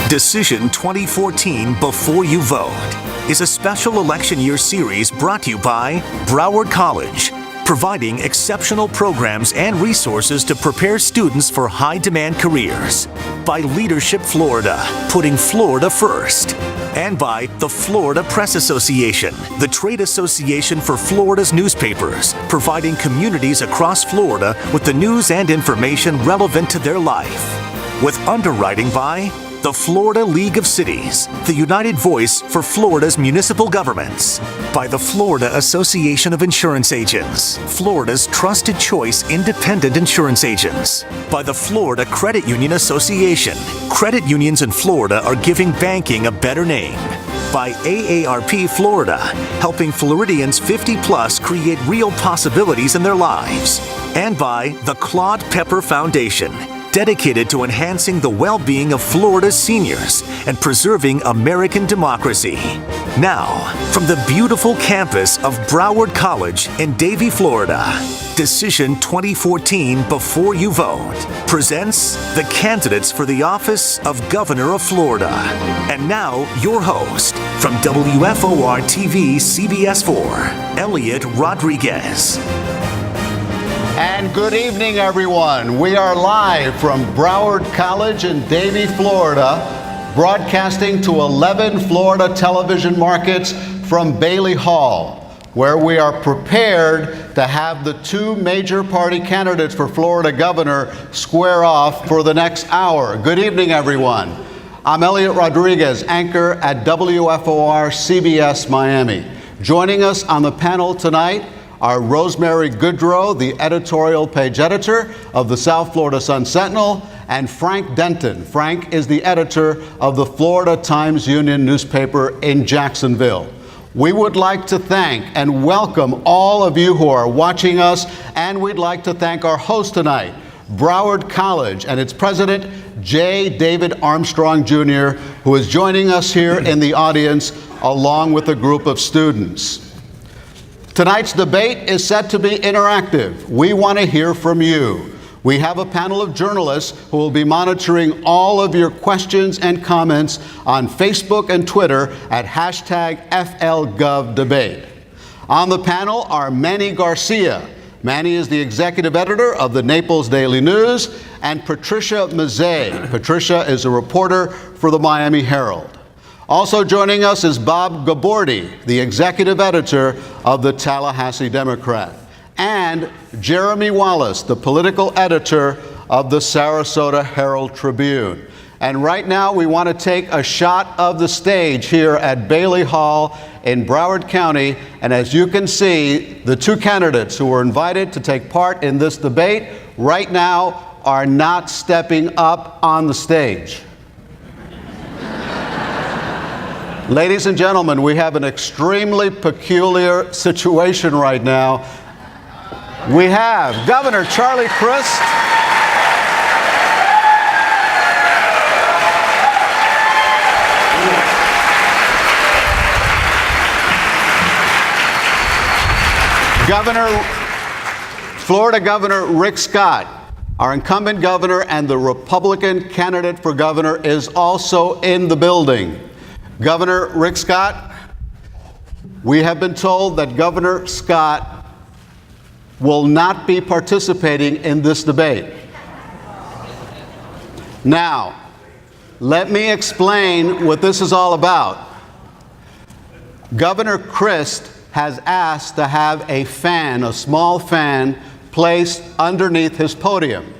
Decision 2014 Before You Vote is a special election year series brought to you by Broward College, providing exceptional programs and resources to prepare students for high-demand careers. By Leadership Florida, putting Florida first. And by the Florida Press Association, the trade association for Florida's newspapers, providing communities across Florida with the news and information relevant to their life. With underwriting by the Florida League of Cities, the united voice for Florida's municipal governments. By the Florida Association of Insurance Agents, Florida's trusted choice independent insurance agents. By the Florida Credit Union Association, credit unions in Florida are giving banking a better name. By AARP Florida, helping Floridians 50 plus create real possibilities in their lives. And by the Claude Pepper Foundation, dedicated to enhancing the well-being of Florida's seniors and preserving American democracy. Now, from the beautiful campus of Broward College in Davie, Florida, Decision 2014 Before You Vote presents the candidates for the office of Governor of Florida. And now, your host, from WFOR-TV CBS 4, Elliot Rodriguez. And good evening, everyone. We are live from Broward College in Davie, Florida, broadcasting to 11 Florida television markets from Bailey Hall, where we are prepared to have the two major party candidates for Florida governor square off for the next hour. Good evening, everyone. I'm Elliot Rodriguez, anchor at WFOR CBS Miami. Joining us on the panel tonight are Rosemary Goodrow, the editorial page editor of the South Florida Sun-Sentinel, and Frank Denton. Frank is the editor of the Florida Times-Union newspaper in Jacksonville. We would like to thank and welcome all of you who are watching us, and we'd like to thank our host tonight, Broward College, and its president, J. David Armstrong, Jr., who is joining us here in the audience along with a group of students. Tonight's debate is set to be interactive. We want to hear from you. We have a panel of journalists who will be monitoring all of your questions and comments on Facebook and Twitter at #FLGovDebate. On the panel are Manny Garcia. Manny is the executive editor of the Naples Daily News, and Patricia Mazzei. Patricia is a reporter for the Miami Herald. Also joining us is Bob Gabordi, the executive editor of the Tallahassee Democrat, and Jeremy Wallace, the political editor of the Sarasota Herald Tribune. And right now we want to take a shot of the stage here at Bailey Hall in Broward County. And as you can see, the two candidates who were invited to take part in this debate right now are not stepping up on the stage. Ladies and gentlemen, we have an extremely peculiar situation right now. We have Governor Charlie Crist, Florida Governor Rick Scott, our incumbent governor, and the Republican candidate for governor is also in the building. Governor Rick Scott, we have been told that Governor Scott will not be participating in this debate. Now, let me explain what this is all about. Governor Crist has asked to have a fan, a small fan, placed underneath his podium.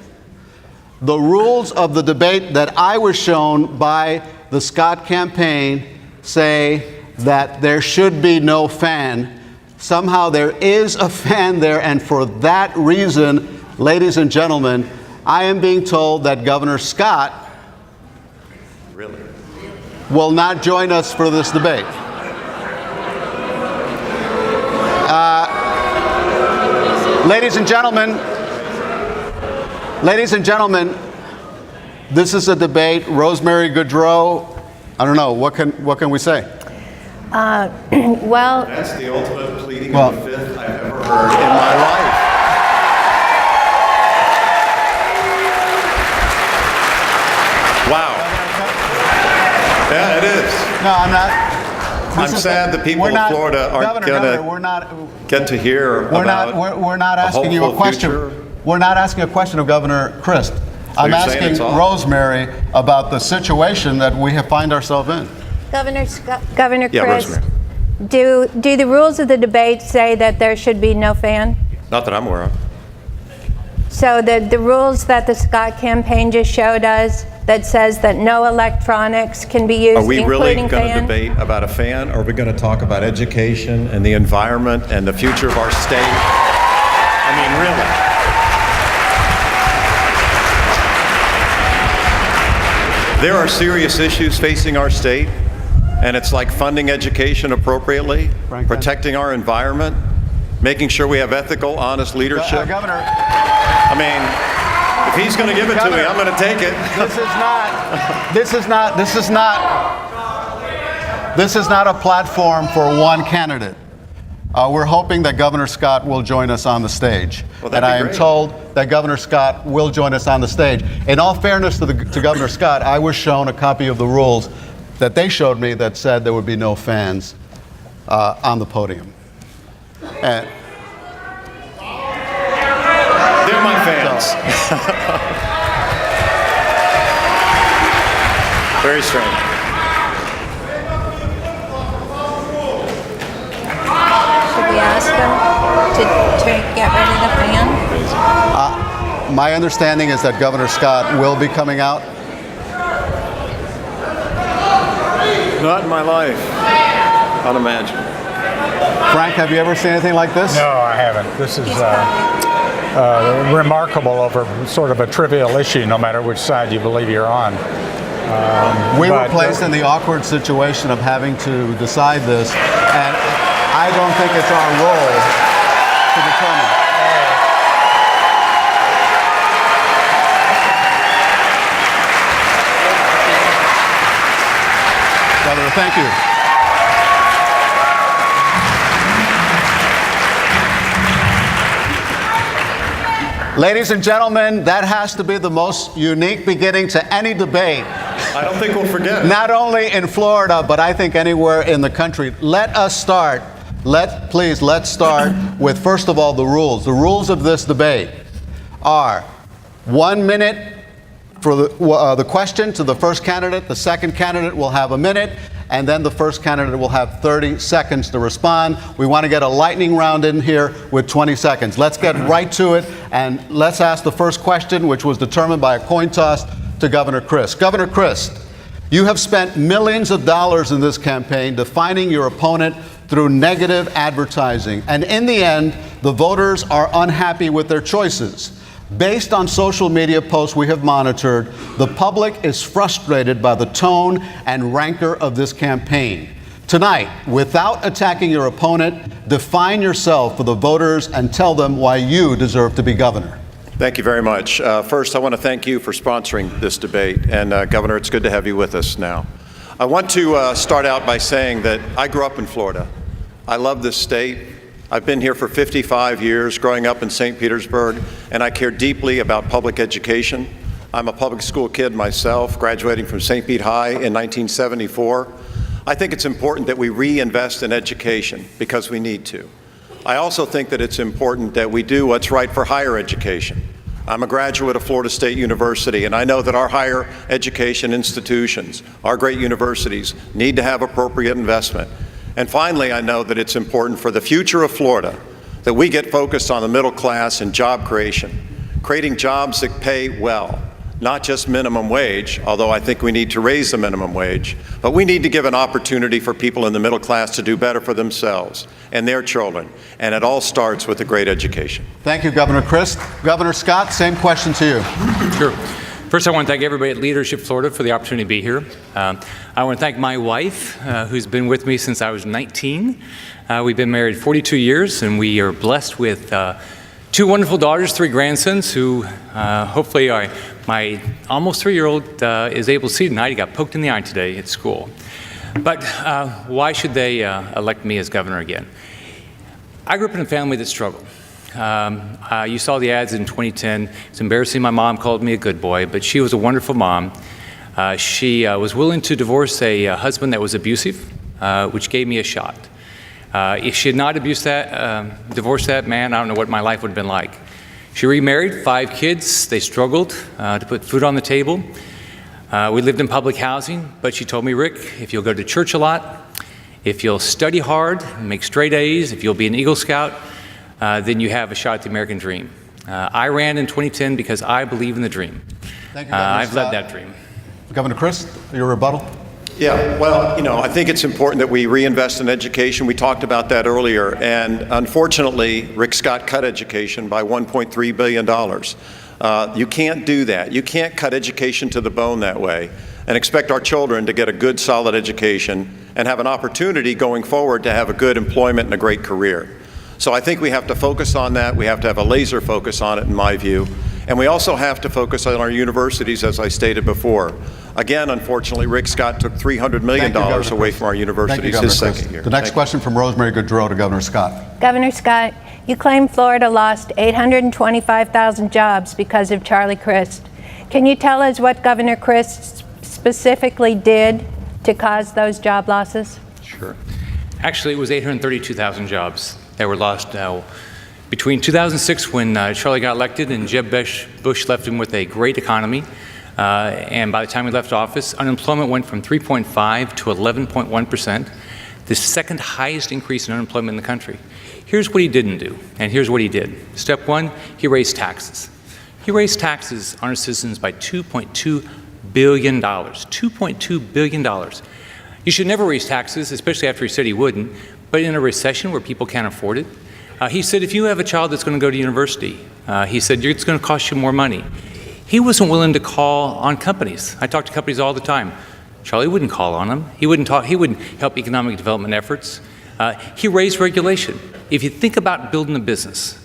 The rules of the debate that I was shown by the Scott campaign say that there should be no fan. Somehow there is a fan there, and for that reason, ladies and gentlemen, I am being told that Governor Scott will not join us for this debate. Ladies and gentlemen, this is a debate. Rosemary Goodrow, I don't know, what can we say? Well, that's the ultimate pleading of the fifth I've ever heard in my life. Wow. Yeah, it is. No, I'm not. I'm sad the people of Florida aren't going to get to hear about we're not asking you a question. Future. We're not asking a question of Governor Crist. I'm asking Rosemary about the situation that we have find ourselves in. Governor Crist, do the rules of the debate say that there should be no fan? Not that I'm aware of. So the rules that the Scott campaign just showed us that says that no electronics can be used, Are we really including going to fan? debate about a fan, or are we going to talk about education and the environment and the future of our state? I mean, really. There are serious issues facing our state, and it's like funding education appropriately, protecting our environment, making sure we have ethical, honest leadership. Governor, I mean, if he's going to give it to me, I'm going to take it. This is not a platform for one candidate. We're hoping that Governor Scott will join us on the stage. Well, and I am told that Governor Scott will join us on the stage. In all fairness to Governor Scott, I was shown a copy of the rules that they showed me that said there would be no fans on the podium. And they're my fans. Very strange. Should we ask them to get rid of the fan? my understanding is that Governor Scott will be coming out. Not in my life. Unimaginable. Frank, have you ever seen anything like this? No, I haven't. This is remarkable over sort of a trivial issue, no matter which side you believe you're on. We were placed in the awkward situation of having to decide this, and I don't think it's our role to determine. Governor, thank you. Ladies and gentlemen, that has to be the most unique beginning to any debate. I don't think we'll forget it. Not only in Florida, but I think anywhere in the country. Let us start. Let's start with, first of all, the rules. The rules of this debate are 1 minute for the question to the first candidate. The second candidate will have a minute, and then the first candidate will have 30 seconds to respond. We want to get a lightning round in here with 20 seconds. Let's get right to it, and let's ask the first question, which was determined by a coin toss, to Governor Crist. Governor Crist, you have spent millions of dollars in this campaign defining your opponent through negative advertising, and in the end, the voters are unhappy with their choices. Based on social media posts we have monitored, the public is frustrated by the tone and rancor of this campaign. Tonight, without attacking your opponent, define yourself for the voters and tell them why you deserve to be governor. Thank you very much. First, I want to thank you for sponsoring this debate. And Governor, it's good to have you with us now. I want to start out by saying that I grew up in Florida. I love this state. I've been here for 55 years, growing up in St. Petersburg, and I care deeply about public education. I'm a public school kid myself, graduating from St. Pete High in 1974. I think it's important that we reinvest in education because we need to. I also think that it's important that we do what's right for higher education. I'm a graduate of Florida State University, and I know that our higher education institutions, our great universities, need to have appropriate investment. And finally, I know that it's important for the future of Florida that we get focused on the middle class and job creation, creating jobs that pay well, not just minimum wage, although I think we need to raise the minimum wage, but we need to give an opportunity for people in the middle class to do better for themselves and their children. And it all starts with a great education. Thank you, Governor Crist. Governor Scott, same question to you. Sure. First, I want to thank everybody at Leadership Florida for the opportunity to be here. I want to thank my wife, who's been with me since I was 19. We've been married 42 years, and we are blessed with 2 wonderful daughters, 3 grandsons, who hopefully are, my almost 3-year-old is able to see tonight. He got poked in the eye today at school. But why should they elect me as governor again? I grew up in a family that struggled. You saw the ads in 2010. It's embarrassing my mom called me a good boy, but she was a wonderful mom. She was willing to divorce a husband that was abusive, which gave me a shot. If she had not divorced that man, I don't know what my life would have been like. She remarried, 5 kids. They struggled to put food on the table. We lived in public housing, but she told me, Rick, if you'll go to church a lot, if you'll study hard, make straight A's, if you'll be an Eagle Scout, then you have a shot at the American dream. I ran in 2010 because I believe in the dream. Thank you, Governor I've Scott. led that dream. Governor Crist, your rebuttal? Yeah, well, I think it's important that we reinvest in education. We talked about that earlier, and unfortunately, Rick Scott cut education by $1.3 billion. You can't do that. You can't cut education to the bone that way and expect our children to get a good, solid education and have an opportunity going forward to have a good employment and a great career. So I think we have to focus on that. We have to have a laser focus on it, in my view. And we also have to focus on our universities, as I stated before. Again, unfortunately, Rick Scott took $300 million away from our universities his second year. The next question from Rosemary Goodrow to Governor Scott. Governor Scott, you claim Florida lost 825,000 jobs because of Charlie Crist. Can you tell us what Governor Crist specifically did to cause those job losses? Sure. Actually, it was 832,000 jobs that were lost between 2006, when Charlie got elected, and Jeb Bush left him with a great economy. And by the time he left office, unemployment went from 3.5 to 11.1%, the second highest increase in unemployment in the country. Here's what he didn't do, and here's what he did. Step 1, he raised taxes. He raised taxes on our citizens by $2.2 billion. $2.2 billion. You should never raise taxes, especially after he said he wouldn't, but in a recession where people can't afford it. He said, if you have a child that's going to go to university, he said, it's going to cost you more money. He wasn't willing to call on companies. I talk to companies all the time. Charlie wouldn't call on them. He wouldn't help economic development efforts. He raised regulation. If you think about building a business,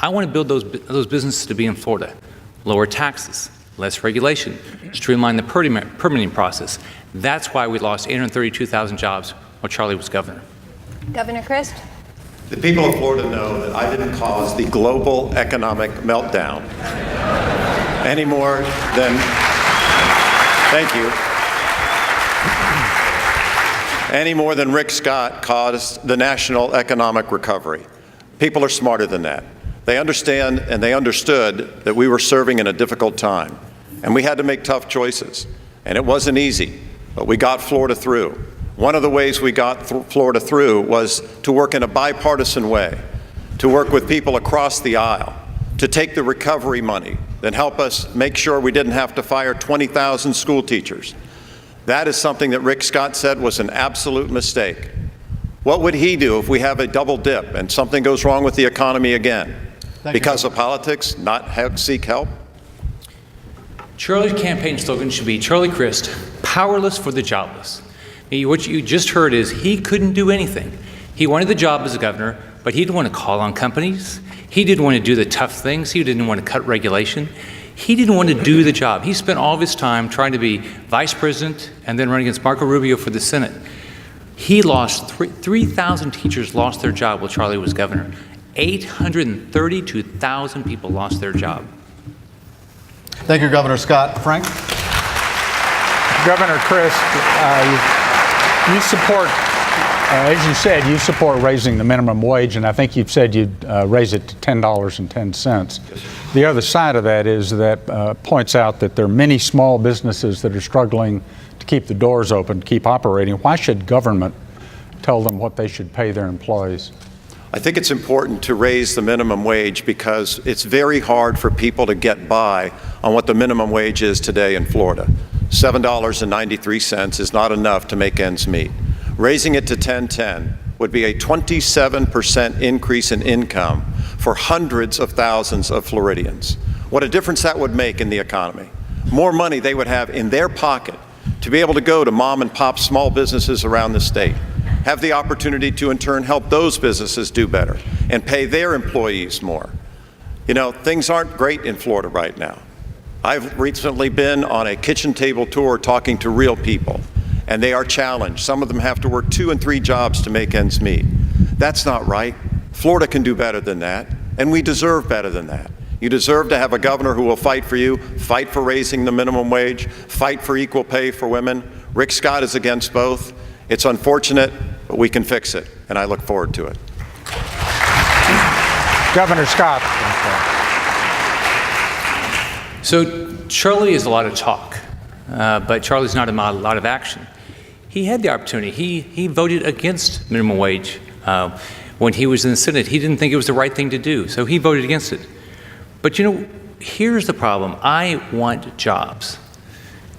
I want to build those businesses to be in Florida. Lower taxes, less regulation, streamline the permitting process. That's why we lost 832,000 jobs while Charlie was governor. Governor Crist? The people of Florida know that I didn't cause the global economic meltdown any more than, thank you, any more than Rick Scott caused the national economic recovery. People are smarter than that. They understand, and they understood that we were serving in a difficult time, and we had to make tough choices. And it wasn't easy, but we got Florida through. One of the ways we got Florida through was to work in a bipartisan way, to work with people across the aisle, to take the recovery money and help us make sure we didn't have to fire 20,000 school teachers. That is something that Rick Scott said was an absolute mistake. What would he do if we have a double dip and something goes wrong with the economy again? Because of politics, not seek help? Charlie's campaign slogan should be, Charlie Crist, powerless for the jobless. What you just heard is he couldn't do anything. He wanted the job as a governor, but he didn't want to call on companies. He didn't want to do the tough things. He didn't want to cut regulation. He didn't want to do the job. He spent all of his time trying to be vice president and then run against Marco Rubio for the Senate. He lost 3,000 teachers lost their job while Charlie was governor. 832,000 people lost their job. Thank you, Governor Scott. Frank? Governor Crist, you support, as you said, you support raising the minimum wage, and I think you've said you'd raise it to $10.10. The other side of that is that points out that there are many small businesses that are struggling to keep the doors open, to keep operating. Why should government tell them what they should pay their employees? I think it's important to raise the minimum wage because it's very hard for people to get by on what the minimum wage is today in Florida. $7.93 is not enough to make ends meet. Raising it to $10.10 would be a 27% increase in income for hundreds of thousands of Floridians. What a difference that would make in the economy. More money they would have in their pocket to be able to go to mom and pop small businesses around the state, have the opportunity to in turn help those businesses do better and pay their employees more. You know, things aren't great in Florida right now. I've recently been on a kitchen table tour talking to real people, and they are challenged. Some of them have to work 2 and 3 jobs to make ends meet. That's not right. Florida can do better than that, and we deserve better than that. You deserve to have a governor who will fight for you, fight for raising the minimum wage, fight for equal pay for women. Rick Scott is against both. It's unfortunate, but we can fix it, and I look forward to it. Governor Scott. So Charlie is a lot of talk, but Charlie's not a lot of action. He had the opportunity. He voted against minimum wage when he was in the Senate. He didn't think it was the right thing to do, so he voted against it. But you know, here's the problem. I want jobs.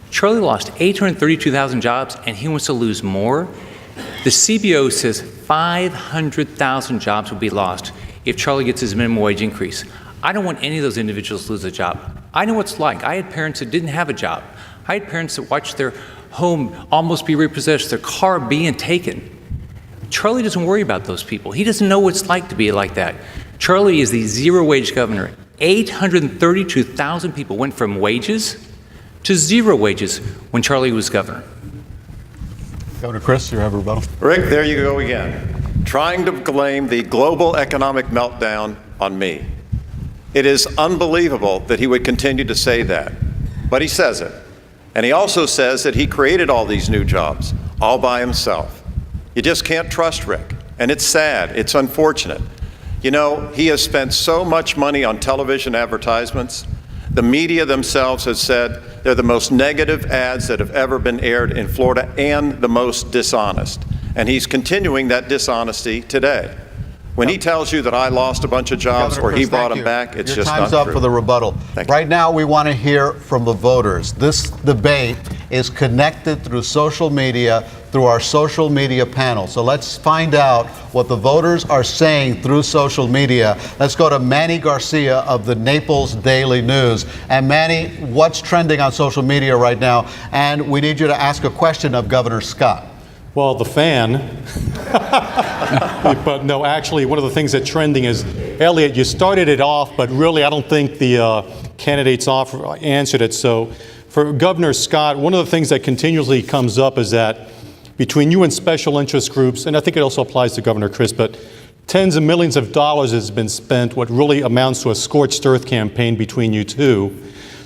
Charlie lost 832,000 jobs, and he wants to lose more. The CBO says 500,000 jobs will be lost if Charlie gets his minimum wage increase. I don't want any of those individuals to lose a job. I know what it's like. I had parents that didn't have a job. I had parents that watched their home almost be repossessed, their car being taken. Charlie doesn't worry about those people. He doesn't know what it's like to be like that. Charlie is the zero-wage governor. 832,000 people went from wages to zero wages when Charlie was governor. Governor Crist, you have a rebuttal. Rick, there you go again, trying to blame the global economic meltdown on me. It is unbelievable that he would continue to say that, but he says it. And he also says that he created all these new jobs, all by himself. You just can't trust Rick, and it's sad, it's unfortunate. You know, he has spent so much money on television advertisements. The media themselves has said they're the most negative ads that have ever been aired in Florida and the most dishonest. And he's continuing that dishonesty today. When he tells you that I lost a bunch of jobs Governor or he Crist, brought thank them you. back, it's Your just time's not up true. for the rebuttal. Thank you. Right now, we want to hear from the voters. This debate is connected through social media, through our social media panel. So let's find out what the voters are saying through social media. Let's go to Manny Garcia of the Naples Daily News. And Manny, what's trending on social media right now? And we need you to ask a question of Governor Scott. Well, the fan. But no, actually, one of the things that's trending is, Elliot, you started it off, but really I don't think the candidates answered it. So for Governor Scott, one of the things that continuously comes up is that between you and special interest groups, and I think it also applies to Governor Crist, but tens of millions of dollars has been spent, what really amounts to a scorched earth campaign between you two.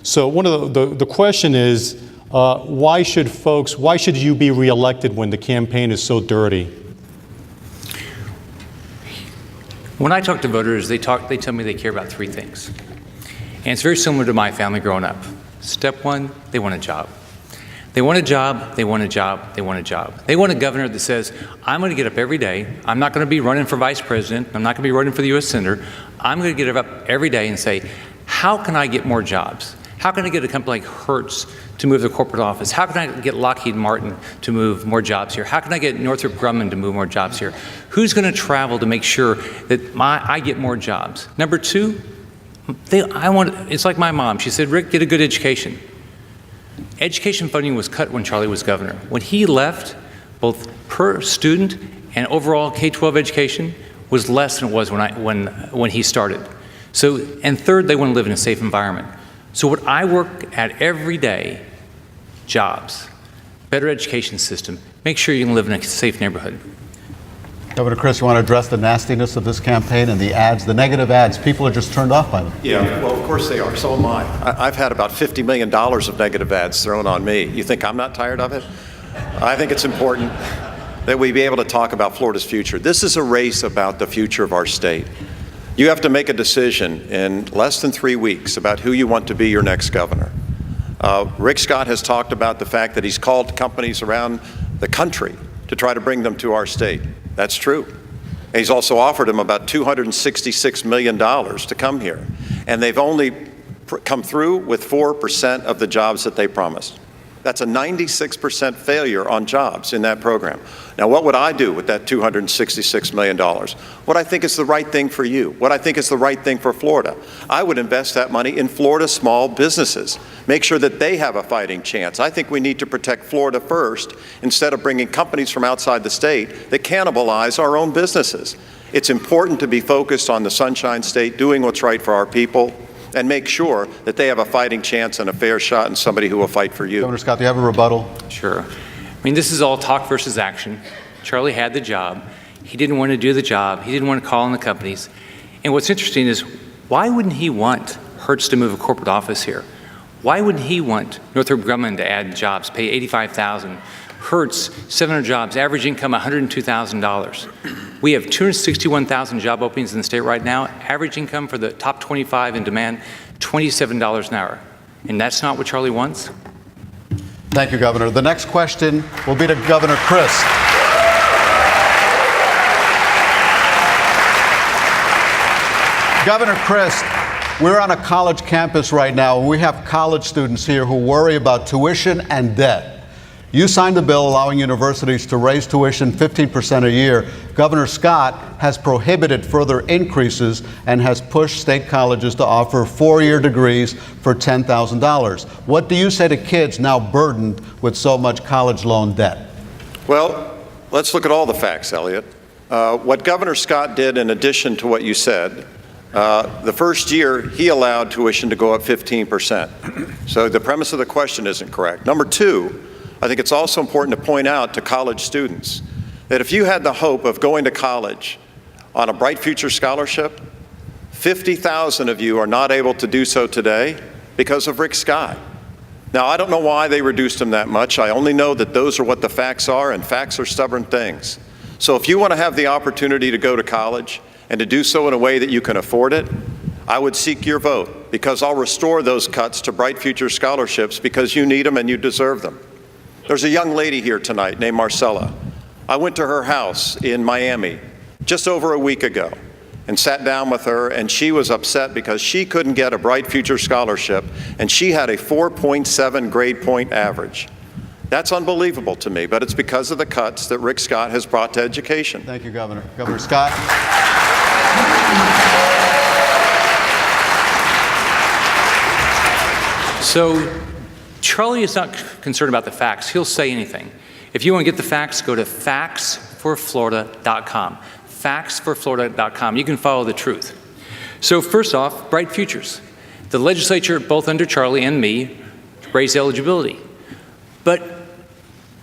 So one of the question is, why should you be reelected when the campaign is so dirty? When I talk to voters, they tell me they care about three things. And it's very similar to my family growing up. Step one, they want a job. They want a job, they want a job, they want a job. They want a governor that says, I'm going to get up every day. I'm not going to be running for vice president. I'm not going to be running for the U.S. Senator. I'm going to get up every day and say, how can I get more jobs? How can I get a company like Hertz to move their corporate office? How can I get Lockheed Martin to move more jobs here? How can I get Northrop Grumman to move more jobs here? Who's going to travel to make sure that I get more jobs? Number two, it's like my mom. She said, Rick, get a good education. Education funding was cut when Charlie was governor. When he left, both per student and overall K-12 education was less than it was when he started. So, and third, they want to live in a safe environment. So what I work at every day, jobs, better education system, make sure you can live in a safe neighborhood. Governor Crist, you want to address the nastiness of this campaign and the ads, the negative ads? People are just turned off by them. Yeah, well, of course they are. So am I. I've had about $50 million of negative ads thrown on me. You think I'm not tired of it? I think it's important that we be able to talk about Florida's future. This is a race about the future of our state. You have to make a decision in less than 3 weeks about who you want to be your next governor. Rick Scott has talked about the fact that he's called companies around the country to try to bring them to our state. That's true. He's also offered them about $266 million to come here. And they've only come through with 4% of the jobs that they promised. That's a 96% failure on jobs in that program. Now, what would I do with that $266 million? What I think is the right thing for you, what I think is the right thing for Florida. I would invest that money in Florida small businesses, make sure that they have a fighting chance. I think we need to protect Florida first instead of bringing companies from outside the state that cannibalize our own businesses. It's important to be focused on the Sunshine State, doing what's right for our people, and make sure that they have a fighting chance and a fair shot in somebody who will fight for you. Governor Scott, do you have a rebuttal? Sure. I mean, this is all talk versus action. Charlie had the job. He didn't want to do the job. He didn't want to call on the companies. And what's interesting is, why wouldn't he want Hertz to move a corporate office here. Why wouldn't he want Northrop Grumman to add jobs, pay $85,000? Hertz, 700 jobs, average income $102,000. We have 261,000 job openings in the state right now. Average income for the top 25 in demand, $27 an hour. And that's not what Charlie wants? Thank you, Governor. The next question will be to Governor Crist. Governor Crist, we're on a college campus right now, and we have college students here who worry about tuition and debt. You signed a bill allowing universities to raise tuition 15% a year. Governor Scott has prohibited further increases and has pushed state colleges to offer four-year degrees for $10,000. What do you say to kids now burdened with so much college loan debt? Well, let's look at all the facts, Elliot. What Governor Scott did, in addition to what you said, the first year he allowed tuition to go up 15%. So the premise of the question isn't correct. Number two, I think it's also important to point out to college students that if you had the hope of going to college on a Bright Future Scholarship, 50,000 of you are not able to do so today because of Rick Scott. Now, I don't know why they reduced him that much. I only know that those are what the facts are, and facts are stubborn things. So if you want to have the opportunity to go to college and to do so in a way that you can afford it, I would seek your vote, because I'll restore those cuts to Bright Future Scholarships because you need them and you deserve them. There's a young lady here tonight named Marcella. I went to her house in Miami just over a week ago and sat down with her, and she was upset because she couldn't get a Bright Future Scholarship, and she had a 4.7 grade point average. That's unbelievable to me, but it's because of the cuts that Rick Scott has brought to education. Thank you, Governor. Governor Scott. So Charlie is not concerned about the facts. He'll say anything. If you want to get the facts, go to factsforflorida.com. Factsforflorida.com. You can follow the truth. So first off, Bright Futures. The legislature, both under Charlie and me, raised eligibility. But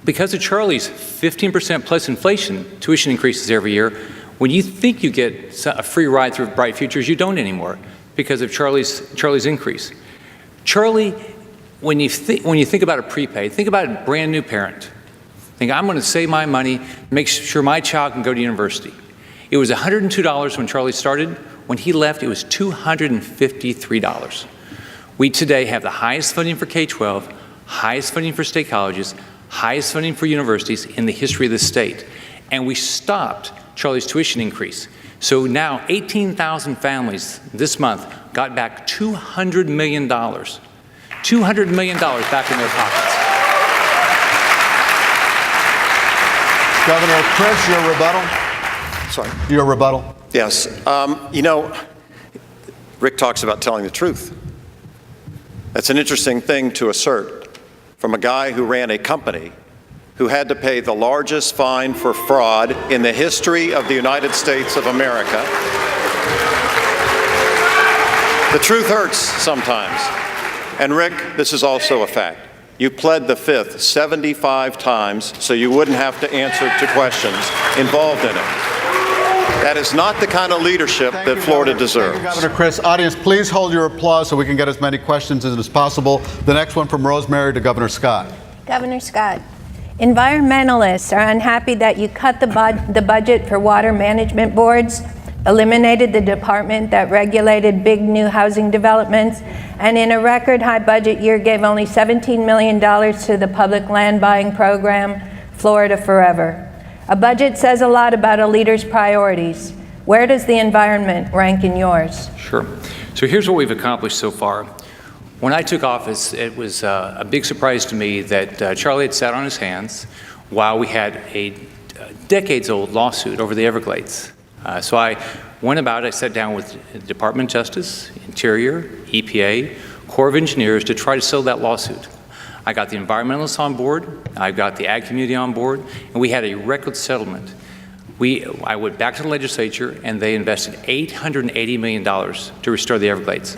because of Charlie's 15% plus inflation, tuition increases every year, when you think you get a free ride through Bright Futures, you don't anymore because of Charlie's increase. Charlie, when you think about a prepaid, think about a brand new parent. Think, I'm going to save my money, make sure my child can go to university. It was $102 when Charlie started. When he left, it was $253. We today have the highest funding for K-12, highest funding for state colleges, highest funding for universities in the history of the state. And we stopped Charlie's tuition increase. So now 18,000 families this month got back $200 million. $200 million back in their pockets. Governor Crist, your rebuttal? Sorry. Your rebuttal? Yes. You know, Rick talks about telling the truth. That's an interesting thing to assert from a guy who ran a company who had to pay the largest fine for fraud in the history of the United States of America. The truth hurts sometimes. And Rick, this is also a fact. You pled the fifth 75 times so you wouldn't have to answer to questions involved in it. That is not the kind of leadership that Florida deserves. Thank you, Governor Crist. Audience, please hold your applause so we can get as many questions as possible. The next one from Rosemary to Governor Scott. Governor Scott, environmentalists are unhappy that you cut the budget for water management boards, eliminated the department that regulated big new housing developments, and in a record high budget year gave only $17 million to the public land buying program, Florida Forever. A budget says a lot about a leader's priorities. Where does the environment rank in yours? Sure. So here's what we've accomplished so far. When I took office, it was a big surprise to me that Charlie had sat on his hands while we had a decades-old lawsuit over the Everglades. So I went about, I sat down with the Department of Justice, Interior, EPA, Corps of Engineers to try to settle that lawsuit. I got the environmentalists on board, I got the ag community on board, and we had a record settlement. I went back to the legislature and they invested $880 million to restore the Everglades,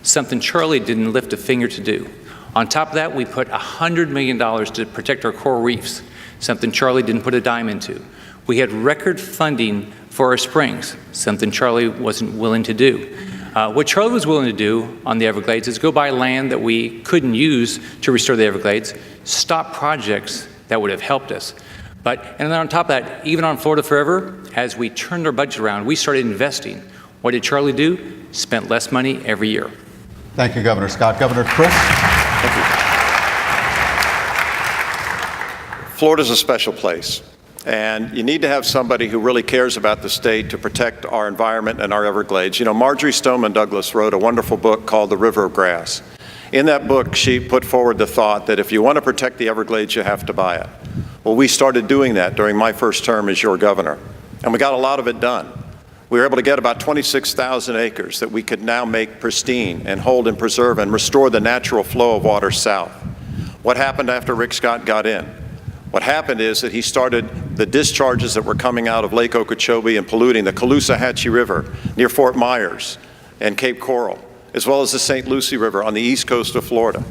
something Charlie didn't lift a finger to do. On top of that, we put $100 million to protect our coral reefs, something Charlie didn't put a dime into. We had record funding for our springs, something Charlie wasn't willing to do. What Charlie was willing to do on the Everglades is go buy land that we couldn't use to restore the Everglades, stop projects that would have helped us. And then on top of that, even on Florida Forever, as we turned our budget around, we started investing. What did Charlie do? Spent less money every year. Thank you, Governor Scott. Governor Crist? Thank you. Florida's a special place, and you need to have somebody who really cares about the state to protect our environment and our Everglades. You know, Marjorie Stoneman Douglas wrote a wonderful book called The River of Grass. In that book, she put forward the thought that if you want to protect the Everglades, you have to buy it. Well, we started doing that during my first term as your governor, and we got a lot of it done. We were able to get about 26,000 acres that we could now make pristine and hold and preserve and restore the natural flow of water south. What happened after Rick Scott got in? What happened is that he started the discharges that were coming out of Lake Okeechobee and polluting the Caloosahatchee River near Fort Myers and Cape Coral, as well as the St. Lucie River on the east coast of Florida.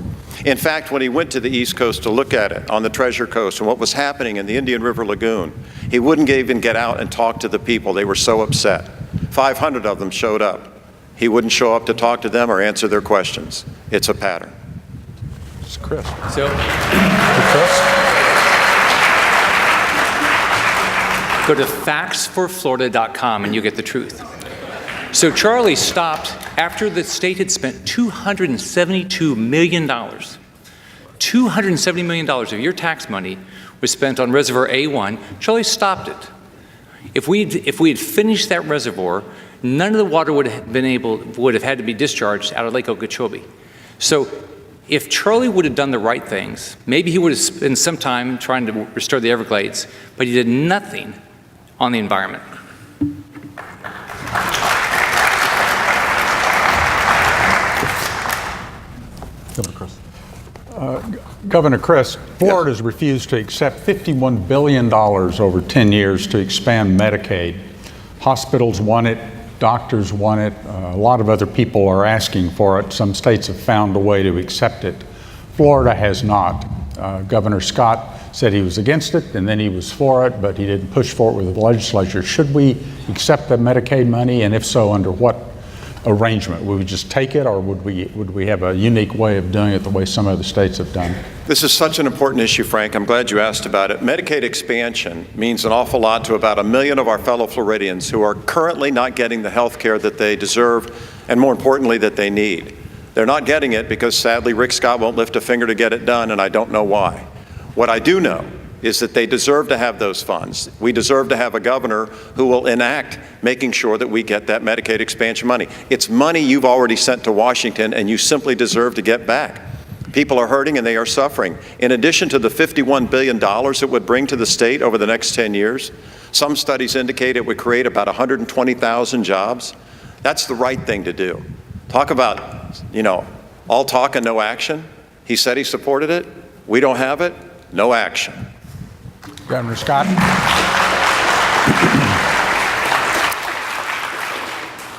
In fact, when he went to the east coast to look at it on the Treasure Coast and what was happening in the Indian River Lagoon, he wouldn't even get out and talk to the people. They were so upset. 500 of them showed up. He wouldn't show up to talk to them or answer their questions. It's a pattern. It's Crist. So, go to factsforflorida.com and you get the truth. So Charlie stopped after the state had spent $272 million. $270 million of your tax money was spent on Reservoir A1. Charlie stopped it. If we had finished that reservoir, none of the water would have had to be discharged out of Lake Okeechobee. So if Charlie would have done the right things, maybe he would have spent some time trying to restore the Everglades, but he did nothing on the environment. Governor Crist. Governor Crist, Florida has refused to accept $51 billion over 10 years to expand Medicaid. Hospitals want it, doctors want it, a lot of other people are asking for it. Some states have found a way to accept it. Florida has not. Governor Scott said he was against it, and then he was for it, but he didn't push for it with the legislature. Should we accept the Medicaid money, and if so, under what arrangement? Would we just take it, or would we have a unique way of doing it the way some other states have done? This is such an important issue, Frank. I'm glad you asked about it. Medicaid expansion means an awful lot to about 1 million of our fellow Floridians who are currently not getting the health care that they deserve and, more importantly, that they need. They're not getting it because, sadly, Rick Scott won't lift a finger to get it done, and I don't know why. What I do know is that they deserve to have those funds. We deserve to have a governor who will enact making sure that we get that Medicaid expansion money. It's money you've already sent to Washington, and you simply deserve to get back. People are hurting and they are suffering. In addition to the $51 billion it would bring to the state over the next 10 years, some studies indicate it would create about 120,000 jobs. That's the right thing to do. Talk about, all talk and no action. He said he supported it. We don't have it. No action. Governor Scott.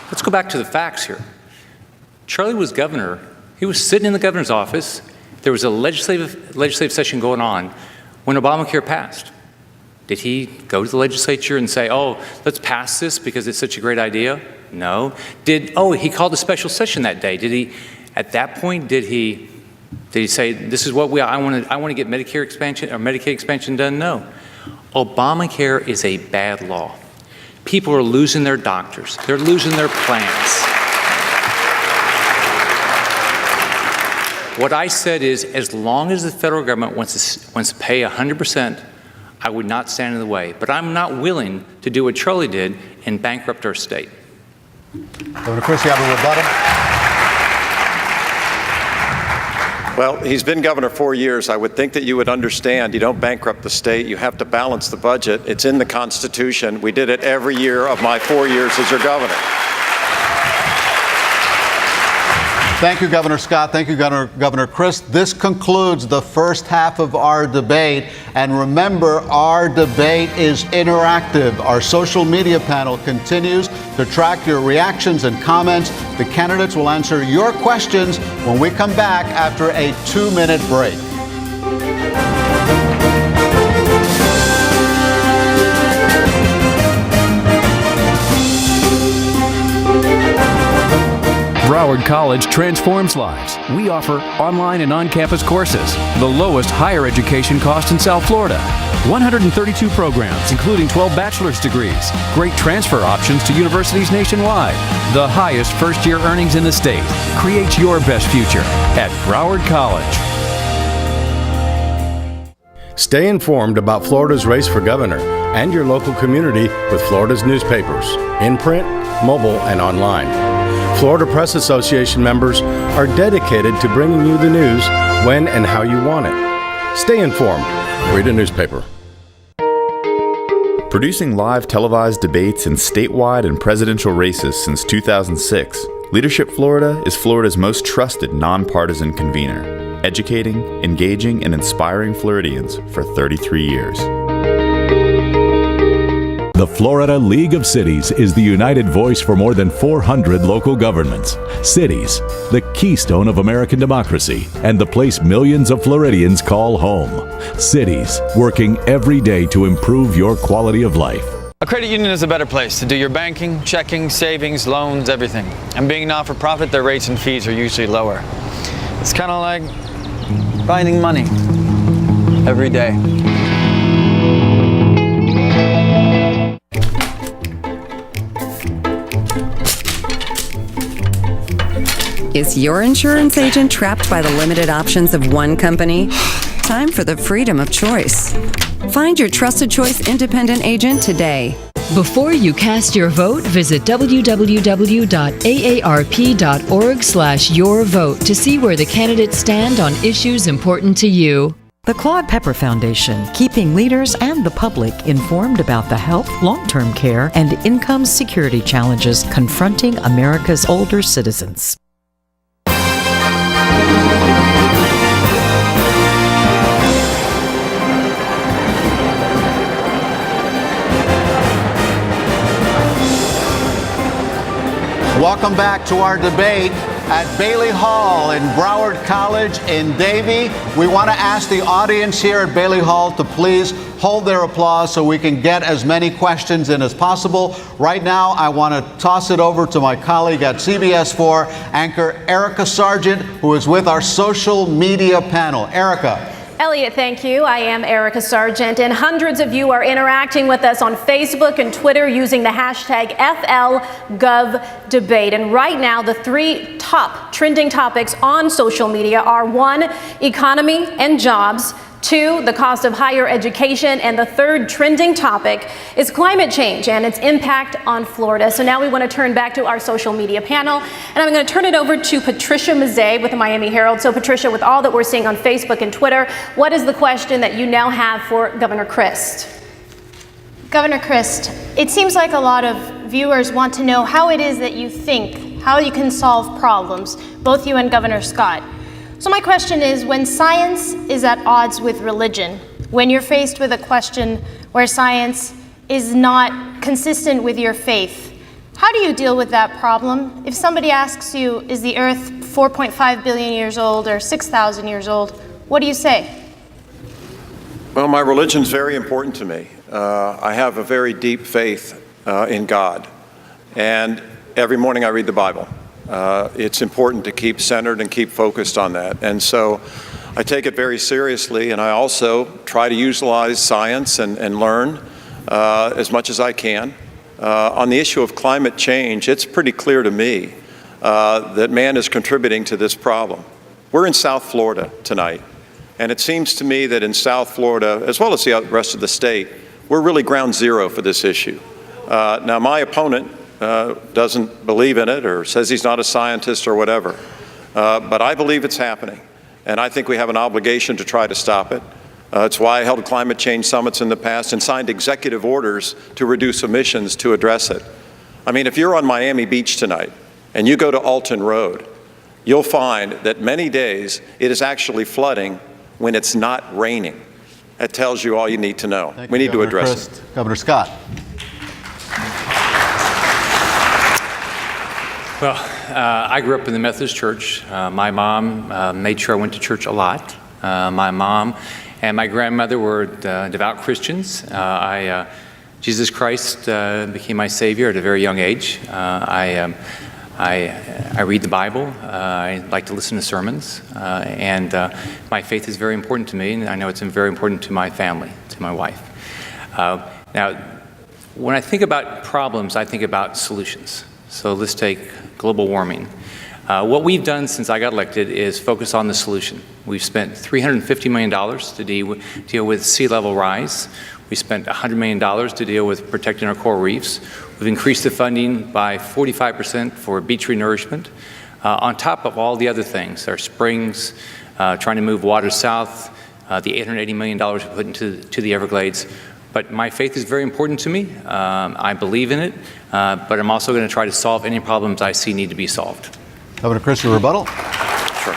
Let's go back to the facts here. Charlie was governor. He was sitting in the governor's office. There was a legislative session going on when Obamacare passed. Did he go to the legislature and say, oh, let's pass this because it's such a great idea? No. He called a special session that day. At that point, did he say, this is what I want to get Medicare expansion or Medicaid expansion done? No. Obamacare is a bad law. People are losing their doctors. They're losing their plans. What I said is, as long as the federal government wants to pay 100%, I would not stand in the way. But I'm not willing to do what Charlie did and bankrupt our state. Governor Crist, you have a rebuttal? Well, he's been governor 4 years. I would think that you would understand you don't bankrupt the state. You have to balance the budget. It's in the Constitution. We did it every year of my 4 years as your governor. Thank you, Governor Scott. Thank you, Governor Crist. This concludes the first half of our debate. And remember, our debate is interactive. Our social media panel continues to track your reactions and comments. The candidates will answer your questions when we come back after a 2-minute break. Broward College transforms lives. We offer online and on-campus courses, the lowest higher education cost in South Florida. 132 programs, including 12 bachelor's degrees. Great transfer options to universities nationwide. The highest first-year earnings in the state. Create your best future at Broward College. Stay informed about Florida's race for governor and your local community with Florida's newspapers, in print, mobile, and online. Florida Press Association members are dedicated to bringing you the news when and how you want it. Stay informed. Read a newspaper. Producing live televised debates in statewide and presidential races since 2006, Leadership Florida is Florida's most trusted nonpartisan convener, educating, engaging, and inspiring Floridians for 33 years. The Florida League of Cities is the united voice for more than 400 local governments. Cities, the keystone of American democracy and the place millions of Floridians call home. Cities, working every day to improve your quality of life. A credit union is a better place to do your banking, checking, savings, loans, everything. And being not-for-profit, their rates and fees are usually lower. It's kind of like finding money every day. Is your insurance agent trapped by the limited options of one company? Time for the freedom of choice. Find your trusted choice independent agent today. Before you cast your vote, visit www.aarp.org/yourvote to see where the candidates stand on issues important to you. The Claude Pepper Foundation, keeping leaders and the public informed about the health, long-term care, and income security challenges confronting America's older citizens. Welcome back to our debate at Bailey Hall in Broward College in Davie. We want to ask the audience here at Bailey Hall to please hold their applause so we can get as many questions in as possible. Right now, I want to toss it over to my colleague at CBS 4, anchor Erica Sargent, who is with our social media panel. Erica. Elliot, thank you. I am Erica Sargent, and hundreds of you are interacting with us on Facebook and Twitter using the hashtag FLGovDebate. And right now, the three top trending topics on social media are 1, economy and jobs, 2, the cost of higher education, and the third trending topic is climate change and its impact on Florida. So now we want to turn back to our social media panel, and I'm going to turn it over to Patricia Mazzei with the Miami Herald. So Patricia, with all that we're seeing on Facebook and Twitter, what is the question that you now have for Governor Crist? Governor Crist, it seems like a lot of viewers want to know how it is that you think, how you can solve problems, both you and Governor Scott. So my question is, when science is at odds with religion, when you're faced with a question where science is not consistent with your faith, how do you deal with that problem? If somebody asks you, is the Earth 4.5 billion years old or 6,000 years old, what do you say? Well, my religion's very important to me. I have a very deep faith in God, and every morning I read the Bible. It's important to keep centered and keep focused on that. And so I take it very seriously, and I also try to utilize science and learn as much as I can. On the issue of climate change, it's pretty clear to me that man is contributing to this problem. We're in South Florida tonight, and it seems to me that in South Florida, as well as the rest of the state, we're really ground zero for this issue. Now, my opponent doesn't believe in it or says he's not a scientist or whatever. But I believe it's happening, and I think we have an obligation to try to stop it. It's why I held climate change summits in the past and signed executive orders to reduce emissions to address it. I mean, if you're on Miami Beach tonight and you go to Alton Road, you'll find that many days it is actually flooding when it's not raining. That tells you all you need to know. We need to address it. Governor Scott. Well, I grew up in the Methodist Church. My mom made sure I went to church a lot. My mom and my grandmother were devout Christians. Jesus Christ became my Savior at a very young age. I read the Bible. I like to listen to sermons. And my faith is very important to me, and I know it's very important to my family, to my wife. Now, when I think about problems, I think about solutions. So let's take global warming. What we've done since I got elected is focus on the solution. We've spent $350 million to deal with sea level rise. We spent $100 million to deal with protecting our coral reefs. We've increased the funding by 45% for beach renourishment, on top of all the other things, our springs, trying to move water south, the $880 million we put into the Everglades. But my faith is very important to me. I believe in it, but I'm also going to try to solve any problems I see need to be solved. Governor Crist, your rebuttal? Sure.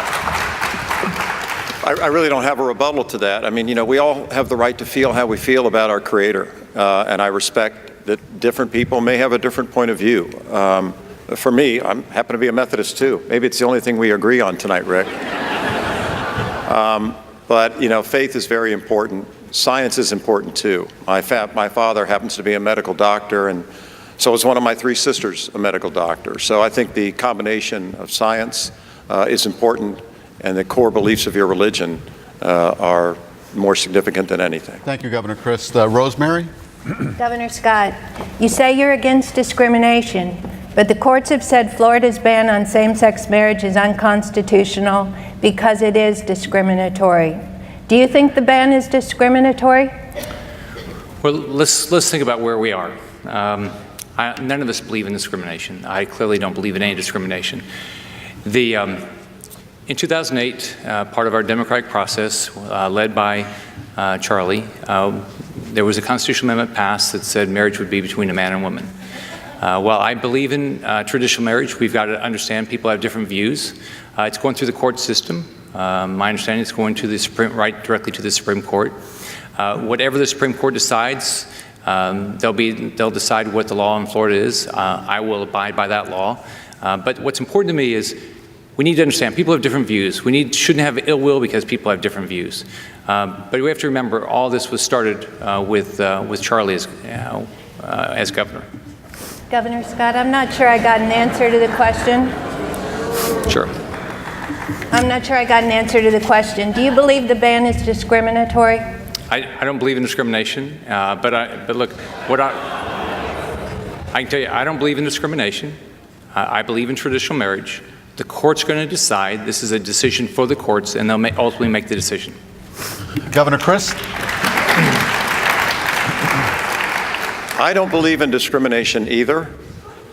I really don't have a rebuttal to that. I mean, you know, we all have the right to feel how we feel about our Creator, and I respect that different people may have a different point of view. For me, I happen to be a Methodist too. Maybe it's the only thing we agree on tonight, Rick. But, you know, faith is very important. Science is important too. My father happens to be a medical doctor, and so is one of my 3 sisters a medical doctor. So I think the combination of science is important, and the core beliefs of your religion are more significant than anything. Thank you, Governor Crist. Rosemary? Governor Scott, you say you're against discrimination, but the courts have said Florida's ban on same-sex marriage is unconstitutional because it is discriminatory. Do you think the ban is discriminatory? Well, let's think about where we are. None of us believe in discrimination. I clearly don't believe in any discrimination. In 2008, part of our democratic process, led by Charlie, there was a constitutional amendment passed that said marriage would be between a man and a woman. While I believe in traditional marriage, we've got to understand people have different views. It's going through the court system. My understanding is going to the directly to the Supreme Court. Whatever the Supreme Court decides, they'll decide what the law in Florida is. I will abide by that law. But what's important to me is we need to understand people have different views. Shouldn't have ill will because people have different views. But we have to remember all this was started with Charlie as governor. Governor Scott, I'm not sure I got an answer to the question. Sure. I'm not sure I got an answer to the question. Do you believe the ban is discriminatory? I don't believe in discrimination, but look, I can tell you, I don't believe in discrimination. I believe in traditional marriage. The court's going to decide. This is a decision for the courts, and they'll ultimately make the decision. Governor Crist? I don't believe in discrimination either,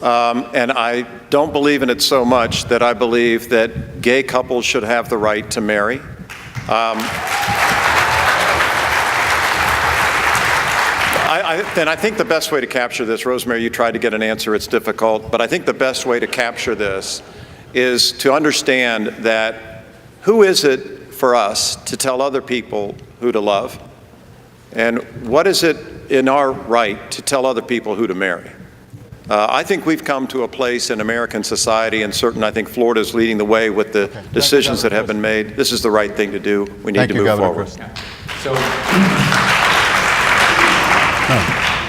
and I don't believe in it so much that I believe that gay couples should have the right to marry. And I think the best way to capture this, Rosemary, you tried to get an answer, it's difficult, but I think the best way to capture this is to understand that who is it for us to tell other people who to love? And what is it in our right to tell other people who to marry? I think we've come to a place in American society, and certainly I think Florida is leading the way with the decisions that have been made. This is the right thing to do. We need to move forward. So,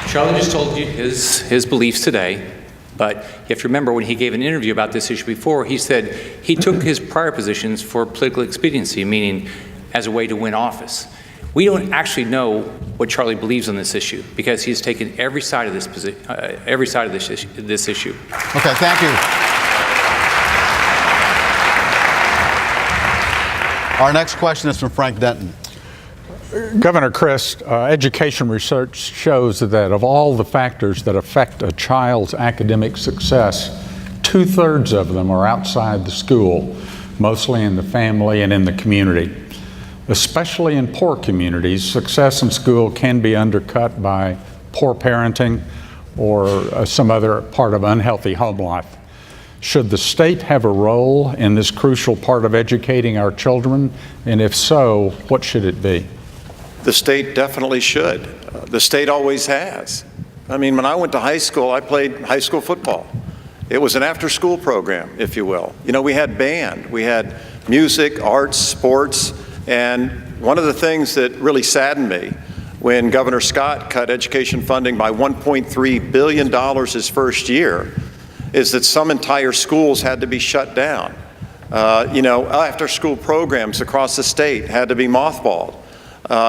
Charlie just told you his beliefs today, but you have to remember when he gave an interview about this issue before, he said he took his prior positions for political expediency, meaning as a way to win office. We don't actually know what Charlie believes on this issue because he's taken every side of this issue. Okay, thank you. Our next question is from Frank Denton. Governor Crist, education research shows that of all the factors that affect a child's academic success, 2/3 of them are outside the school, mostly in the family and in the community. Especially in poor communities, success in school can be undercut by poor parenting or some other part of unhealthy home life. Should the state have a role in this crucial part of educating our children? And if so, what should it be? The state definitely should. The state always has. I mean, when I went to high school, I played high school football. It was an after-school program, if you will. You know, we had band, we had music, arts, sports, and one of the things that really saddened me when Governor Scott cut education funding by $1.3 billion his first year is that some entire schools had to be shut down. After-school programs across the state had to be mothballed.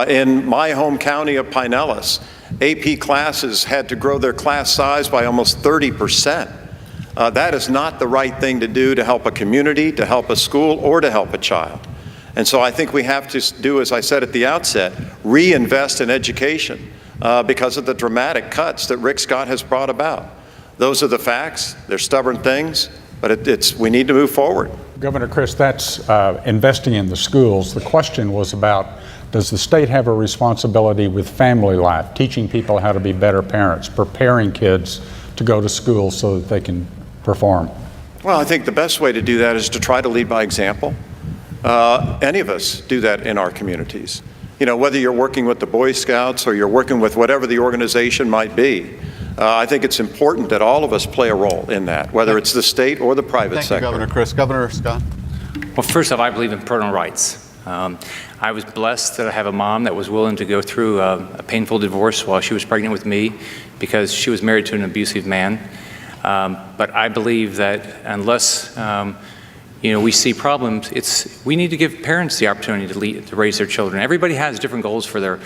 In my home county of Pinellas, AP classes had to grow their class size by almost 30%. That is not the right thing to do to help a community, to help a school, or to help a child. And so I think we have to do, as I said at the outset, reinvest in education because of the dramatic cuts that Rick Scott has brought about. Those are the facts. They're stubborn things, but we need to move forward. Governor Crist, that's investing in the schools. The question was about, does the state have a responsibility with family life, teaching people how to be better parents, preparing kids to go to school so that they can perform? Well, I think the best way to do that is to try to lead by example. Any of us do that in our communities. Whether you're working with the Boy Scouts or you're working with whatever the organization might be, I think it's important that all of us play a role in that, whether it's the state or the private sector. Thank you, Governor Crist. Governor Scott? Well, first off, I believe in parental rights. I was blessed that I have a mom that was willing to go through a painful divorce while she was pregnant with me because she was married to an abusive man. But I believe that unless we see problems, we need to give parents the opportunity to raise their children. Everybody has different goals for their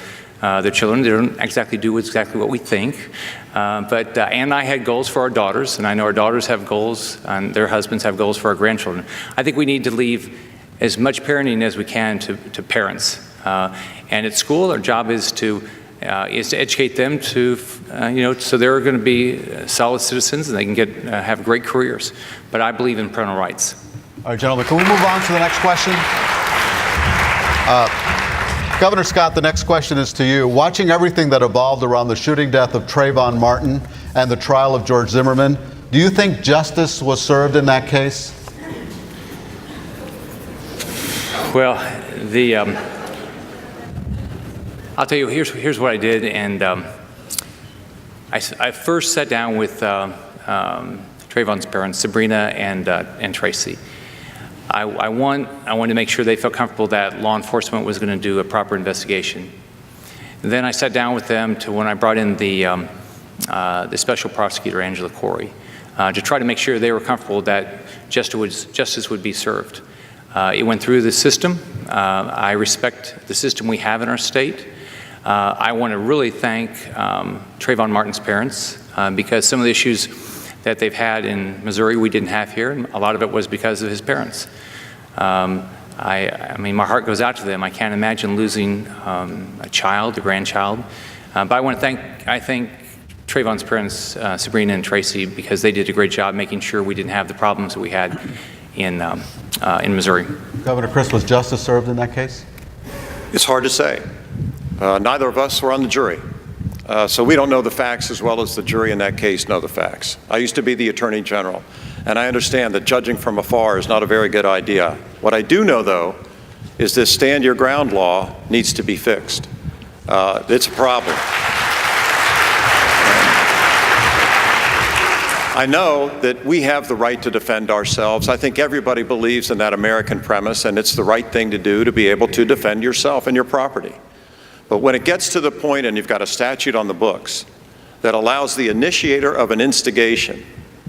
children. They don't exactly do exactly what we think. But Ann and I had goals for our daughters, and I know our daughters have goals, and their husbands have goals for our grandchildren. I think we need to leave as much parenting as we can to parents. And at school, our job is to educate them to, so they're going to be solid citizens and they can have great careers. But I believe in parental rights. All right, gentlemen, can we move on to the next question? Governor Scott, the next question is to you. Watching everything that evolved around the shooting death of Trayvon Martin and the trial of George Zimmerman, do you think justice was served in that case? Well, I'll tell you, here's what I did, and I first sat down with Trayvon's parents, Sabrina and Tracy. I wanted to make sure they felt comfortable that law enforcement was going to do a proper investigation. And then I sat down with them when I brought in the special prosecutor, Angela Corey, to try to make sure they were comfortable that justice would be served. It went through the system. I respect the system we have in our state. I want to really thank Trayvon Martin's parents because some of the issues that they've had in Missouri we didn't have here, and a lot of it was because of his parents. I mean, my heart goes out to them. I can't imagine losing a grandchild. But I thank Trayvon's parents, Sabrina and Tracy, because they did a great job making sure we didn't have the problems that we had in Missouri. Governor Crist, was justice served in that case? It's hard to say. Neither of us were on the jury. So we don't know the facts as well as the jury in that case know the facts. I used to be the Attorney General, and I understand that judging from afar is not a very good idea. What I do know, though, is this stand your ground law needs to be fixed. It's a problem. I know that we have the right to defend ourselves. I think everybody believes in that American premise, and it's the right thing to do to be able to defend yourself and your property. But when it gets to the point and you've got a statute on the books that allows the initiator of an instigation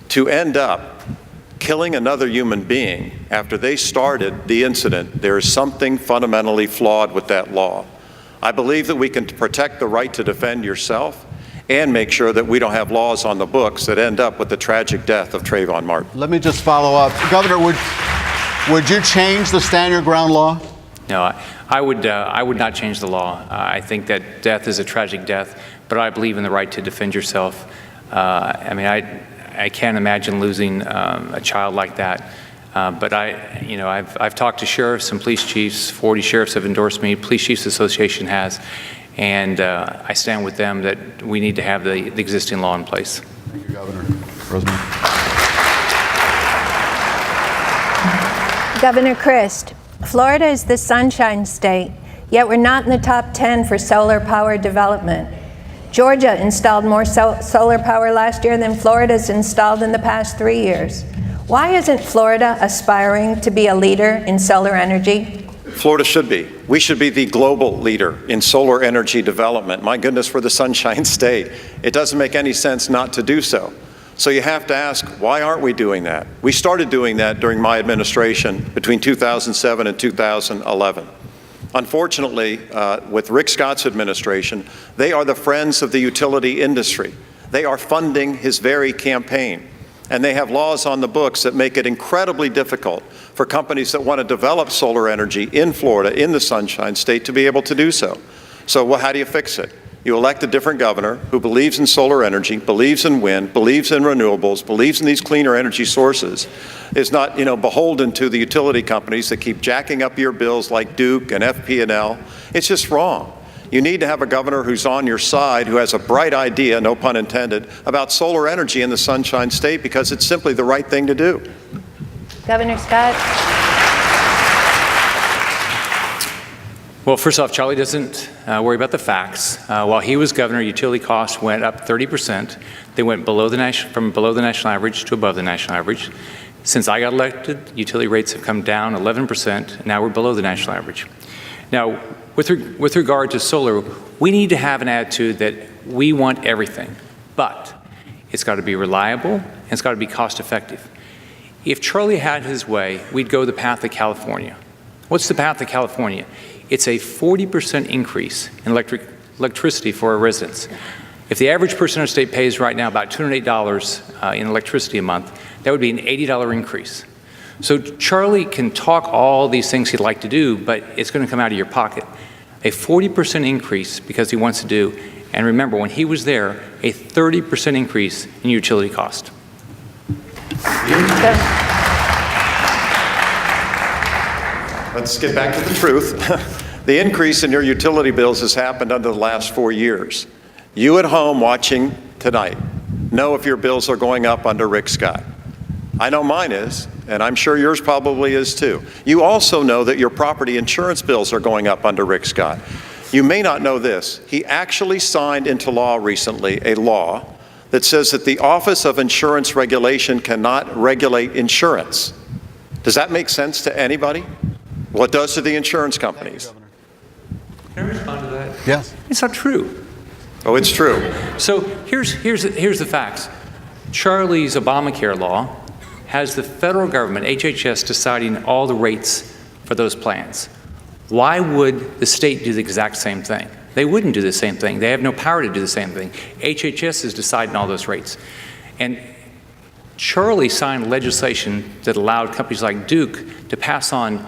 to end up killing another human being after they started the incident, there is something fundamentally flawed with that law. I believe that we can protect the right to defend yourself and make sure that we don't have laws on the books that end up with the tragic death of Trayvon Martin. Let me just follow up. Governor, would you change the stand your ground law? No, I would not change the law. I think that death is a tragic death, but I believe in the right to defend yourself. I mean, I can't imagine losing a child like that. But I've talked to sheriffs and police chiefs. 40 sheriffs have endorsed me. Police Chiefs Association has. And I stand with them that we need to have the existing law in place. Thank you, Governor. Rosemary. Governor Crist, Florida is the Sunshine State, yet we're not in the top 10 for solar power development. Georgia installed more solar power last year than Florida's installed in the past 3 years. Why isn't Florida aspiring to be a leader in solar energy? Florida should be. We should be the global leader in solar energy development. My goodness, we're the Sunshine State. It doesn't make any sense not to do so. So you have to ask, why aren't we doing that? We started doing that during my administration between 2007 and 2011. Unfortunately, with Rick Scott's administration, they are the friends of the utility industry. They are funding his very campaign. And they have laws on the books that make it incredibly difficult for companies that want to develop solar energy in Florida, in the Sunshine State, to be able to do so. So, well, how do you fix it? You elect a different governor who believes in solar energy, believes in wind, believes in renewables, believes in these cleaner energy sources, is not, beholden to the utility companies that keep jacking up your bills like Duke and FP&L. It's just wrong. You need to have a governor who's on your side, who has a bright idea, no pun intended, about solar energy in the Sunshine State, because it's simply the right thing to do. Governor Scott. Well, first off, Charlie doesn't worry about the facts. While he was governor, utility costs went up 30%. They went from below the national average to above the national average. Since I got elected, utility rates have come down 11%. Now we're below the national average. Now, with regard to solar, we need to have an attitude that we want everything, but it's got to be reliable and it's got to be cost effective. If Charlie had his way, we'd go the path of California. What's the path of California? It's a 40% increase in electricity for our residents. If the average person in our state pays right now about $208 in electricity a month, that would be an $80 increase. So Charlie can talk all these things he'd like to do, but it's going to come out of your pocket. A 40% increase because he wants to do, and remember, when he was there, a 30% increase in utility cost. Let's get back to the truth. The increase in your utility bills has happened under the last 4 years. You at home watching tonight know if your bills are going up under Rick Scott. I know mine is, and I'm sure yours probably is too. You also know that your property insurance bills are going up under Rick Scott. You may not know this. He actually signed into law recently a law that says that the Office of Insurance Regulation cannot regulate insurance. Does that make sense to anybody? Well, it does to the insurance companies. Can I respond to that? Yes. It's not true. Oh, it's true. So here's the facts. Charlie's Obamacare law has the federal government, HHS, deciding all the rates for those plans. Why would the state do the exact same thing? They wouldn't do the same thing. They have no power to do the same thing. HHS is deciding all those rates. And Charlie signed legislation that allowed companies like Duke to pass on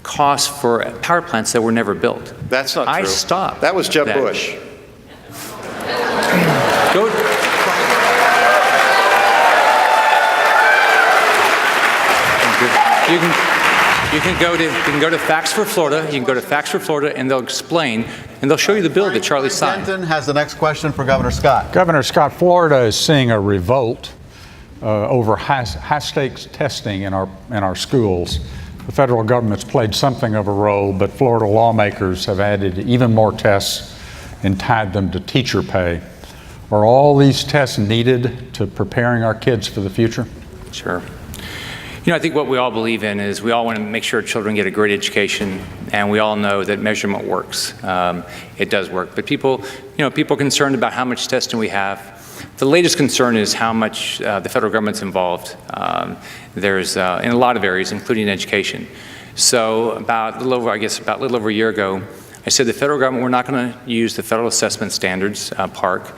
costs for power plants that were never built. That's not true. I stopped. That was Jeb Bush. You can go to Facts for Florida. You can go to Facts for Florida, and they'll explain, and they'll show you the bill that Charlie signed. Denton has the next question for Governor Scott. Governor Scott, Florida is seeing a revolt over high-stakes testing in our schools. The federal government's played something of a role, but Florida lawmakers have added even more tests and tied them to teacher pay. Are all these tests needed to preparing our kids for the future? Sure. I think what we all believe in is we all want to make sure children get a great education, and we all know that measurement works. It does work. But people are concerned about how much testing we have. The latest concern is how much the federal government's involved. There's in a lot of areas, including education. So about a little over a year ago, I said the federal government, we're not going to use the federal assessment standards, PARC.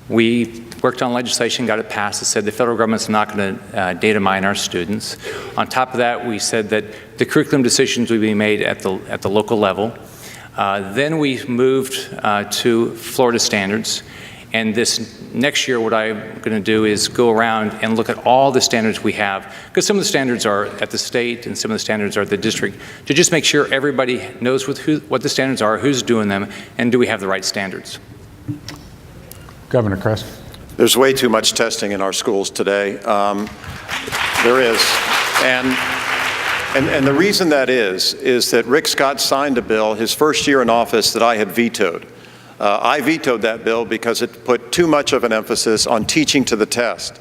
We worked on legislation, got it passed that said the federal government's not going to data mine our students. On top of that, we said that the curriculum decisions would be made at the local level. Then we moved to Florida standards. And this next year, what I'm going to do is go around and look at all the standards we have, because some of the standards are at the state and some of the standards are at the district, to just make sure everybody knows what the standards are, who's doing them, and do we have the right standards. Governor Crist. There's way too much testing in our schools today. There is. And the reason that is that Rick Scott signed a bill his first year in office that I had vetoed. I vetoed that bill because it put too much of an emphasis on teaching to the test.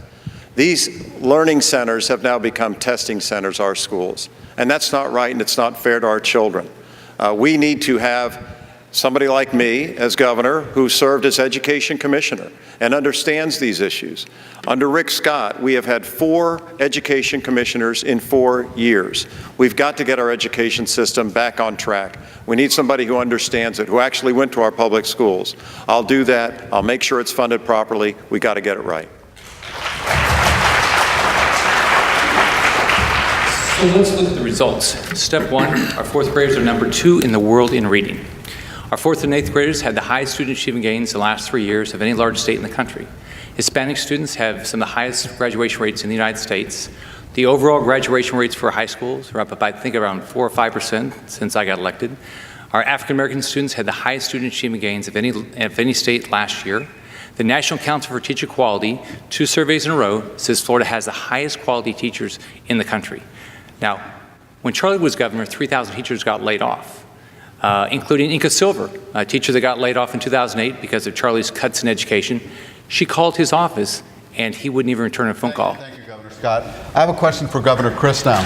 These learning centers have now become testing centers, our schools. And that's not right, and it's not fair to our children. We need to have somebody like me as governor who served as education commissioner and understands these issues. Under Rick Scott, we have had 4 education commissioners in 4 years. We've got to get our education system back on track. We need somebody who understands it, who actually went to our public schools. I'll do that. I'll make sure it's funded properly. We got to get it right. So let's look at the results. Step 1, our 4th graders are number 2 in the world in reading. Our 4th and 8th graders had the highest student achievement gains the last 3 years of any large state in the country. Hispanic students have some of the highest graduation rates in the United States. The overall graduation rates for high schools are up, I think, around 4 or 5% since I got elected. Our African American students had the highest student achievement gains of any state last year. The National Council for Teacher Quality, 2 surveys in a row, says Florida has the highest quality teachers in the country. Now, when Charlie was governor, 3,000 teachers got laid off, including Inca Silver, a teacher that got laid off in 2008 because of Charlie's cuts in education. She called his office, and he wouldn't even return a phone call. Thank you, Governor Scott. I have a question for Governor Crist now.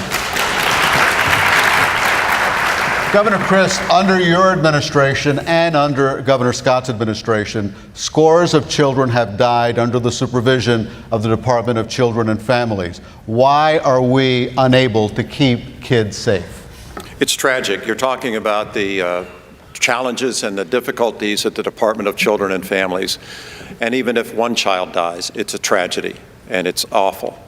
Governor Crist, under your administration and under Governor Scott's administration, scores of children have died under the supervision of the Department of Children and Families. Why are we unable to keep kids safe? It's tragic. You're talking about the challenges and the difficulties at the Department of Children and Families. And even if one child dies, it's a tragedy and it's awful.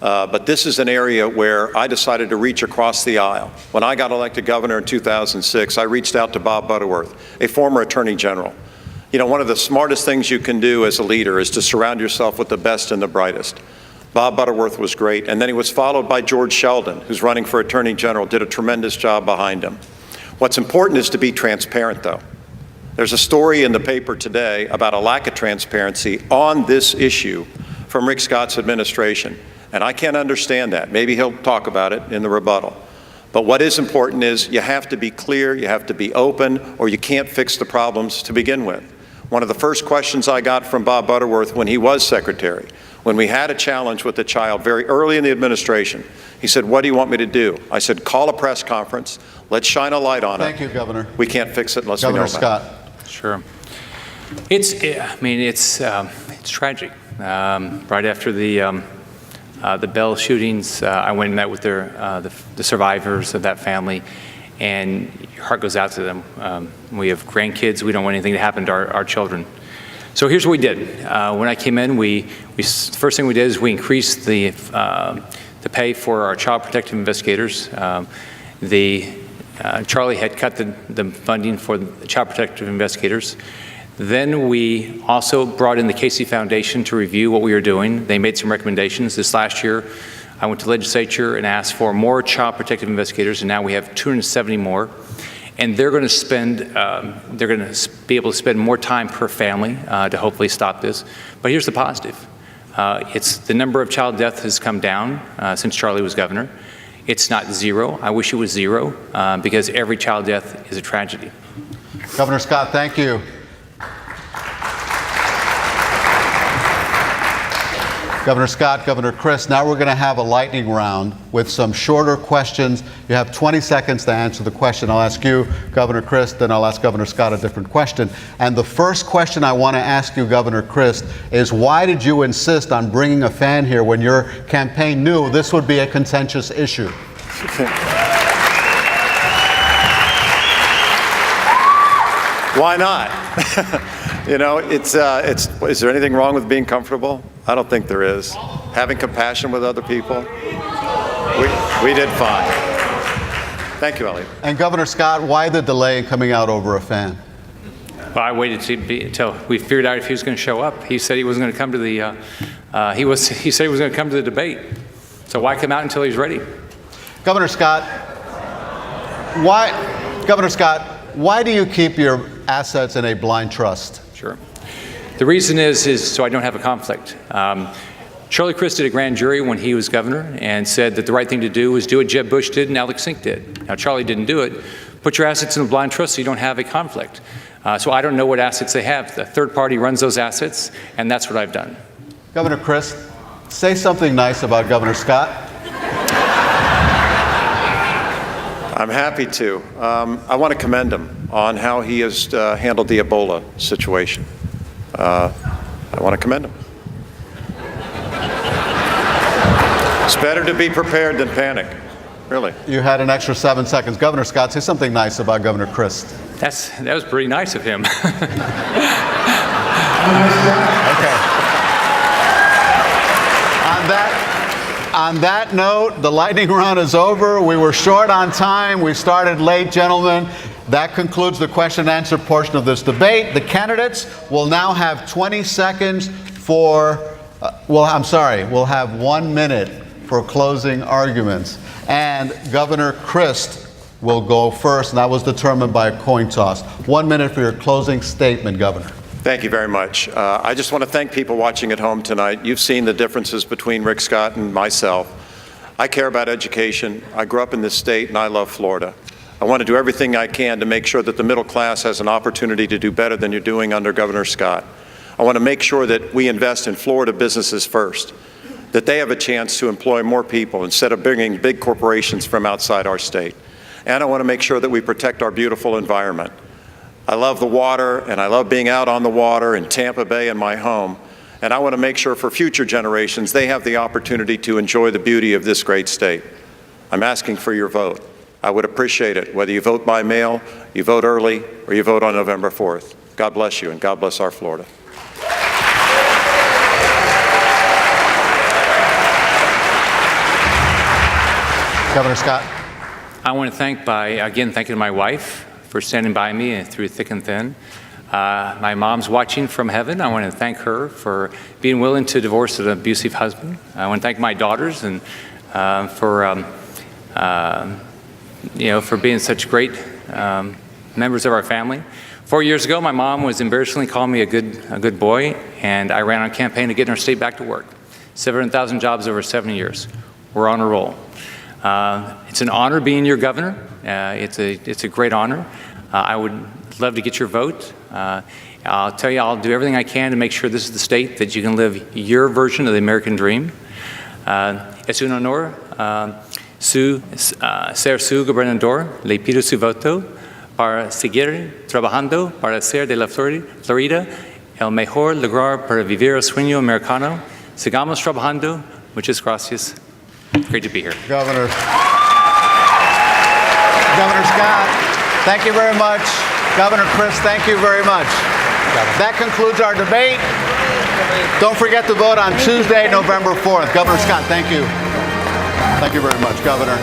But this is an area where I decided to reach across the aisle. When I got elected governor in 2006, I reached out to Bob Butterworth, a former attorney general. You know, one of the smartest things you can do as a leader is to surround yourself with the best and the brightest. Bob Butterworth was great, and then he was followed by George Sheldon, who's running for attorney general, did a tremendous job behind him. What's important is to be transparent, though. There's a story in the paper today about a lack of transparency on this issue from Rick Scott's administration. And I can't understand that. Maybe he'll talk about it in the rebuttal. But what is important is you have to be clear, you have to be open, or you can't fix the problems to begin with. One of the first questions I got from Bob Butterworth when he was secretary, when we had a challenge with a child very early in the administration, he said, "What do you want me to do?" I said, "Call a press conference. Let's shine a light on it." Thank you, Governor. We can't fix it unless we know about it. Governor Scott. Sure. It's tragic. Right after the Bell shootings, I went and met with the survivors of that family, and your heart goes out to them. We have grandkids. We don't want anything to happen to our children. So here's what we did. When I came in, the first thing we did is we increased the pay for our child protective investigators. Charlie had cut the funding for the child protective investigators. Then we also brought in the Casey Foundation to review what we were doing. They made some recommendations. This last year, I went to the legislature and asked for more child protective investigators, and now we have 270 more. And they're going to be able to spend more time per family to hopefully stop this. But here's the positive. It's the number of child deaths has come down since Charlie was governor. It's not zero. I wish it was zero because every child death is a tragedy. Governor Scott, thank you. Governor Scott, Governor Crist, now we're going to have a lightning round with some shorter questions. You have 20 seconds to answer the question. I'll ask you, Governor Crist, then I'll ask Governor Scott a different question. And the first question I want to ask you, Governor Crist, is why did you insist on bringing a fan here when your campaign knew this would be a contentious issue? Why not? You know, is there anything wrong with being comfortable? I don't think there is. Having compassion with other people, we did fine. Thank you, Elliot. And Governor Scott, why the delay in coming out over a fan? Well, I waited until we figured out if he was going to show up. He said he wasn't going to come to the. He said he was going to come to the debate. So why come out until he's ready? Governor Scott, why do you keep your assets in a blind trust? Sure. The reason is so I don't have a conflict. Charlie Crist did a grand jury when he was governor and said that the right thing to do was do what Jeb Bush did and Alex Sink did. Now, Charlie didn't do it. Put your assets in a blind trust so you don't have a conflict. So I don't know what assets they have. The third party runs those assets, and that's what I've done. Governor Crist, say something nice about Governor Scott. I'm happy to. I want to commend him on how he has handled the Ebola situation. I want to commend him. It's better to be prepared than panic, really. You had an extra 7 seconds. Governor Scott, say something nice about Governor Crist. That was pretty nice of him. Okay. On that note, the lightning round is over. We were short on time. We started late, gentlemen. That concludes the question and answer portion of this debate. The candidates will now have 20 seconds for, we'll have 1 minute for closing arguments. And Governor Crist will go first, and that was determined by a coin toss. 1 minute for your closing statement, Governor. Thank you very much. I just want to thank people watching at home tonight. You've seen the differences between Rick Scott and myself. I care about education. I grew up in this state, and I love Florida. I want to do everything I can to make sure that the middle class has an opportunity to do better than you're doing under Governor Scott. I want to make sure that we invest in Florida businesses first, that they have a chance to employ more people instead of bringing big corporations from outside our state. And I want to make sure that we protect our beautiful environment. I love the water, and I love being out on the water in Tampa Bay in my home. And I want to make sure for future generations they have the opportunity to enjoy the beauty of this great state. I'm asking for your vote. I would appreciate it, whether you vote by mail, you vote early, or you vote on November 4th. God bless you, and God bless our Florida. Governor Scott. I want to thank thanking my wife for standing by me through thick and thin. My mom's watching from heaven. I want to thank her for being willing to divorce an abusive husband. I want to thank my daughters and for being such great members of our family. 4 years ago, my mom was embarrassingly calling me a good boy, and I ran on a campaign to get our state back to work. 700,000 jobs over 7 years. We're on a roll. It's an honor being your governor. It's a great honor. I would love to get your vote. I'll tell you, I'll do everything I can to make sure this is the state that you can live your version of the American dream. Es un honor ser su gobernador. Le pido su voto para seguir trabajando para hacer de la Florida el mejor lugar para vivir el sueño americano. Sigamos trabajando. Muchas gracias. Great to be here. Governor Scott, thank you very much. Governor Crist, thank you very much. That concludes our debate. Don't forget to vote on Tuesday, November 4th. Governor Scott, thank you. Thank you very much, Governor.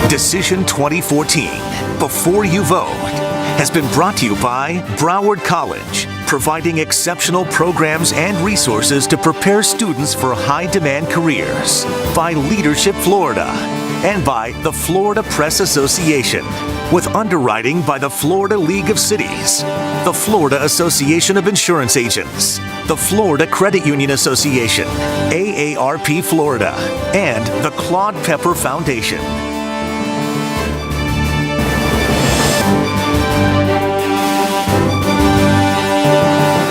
Decision 2014, Before You Vote, has been brought to you by Broward College, providing exceptional programs and resources to prepare students for high-demand careers, by Leadership Florida, and by the Florida Press Association, with underwriting by the Florida League of Cities, the Florida Association of Insurance Agents, the Florida Credit Union Association, AARP Florida, and the Claude Pepper Foundation.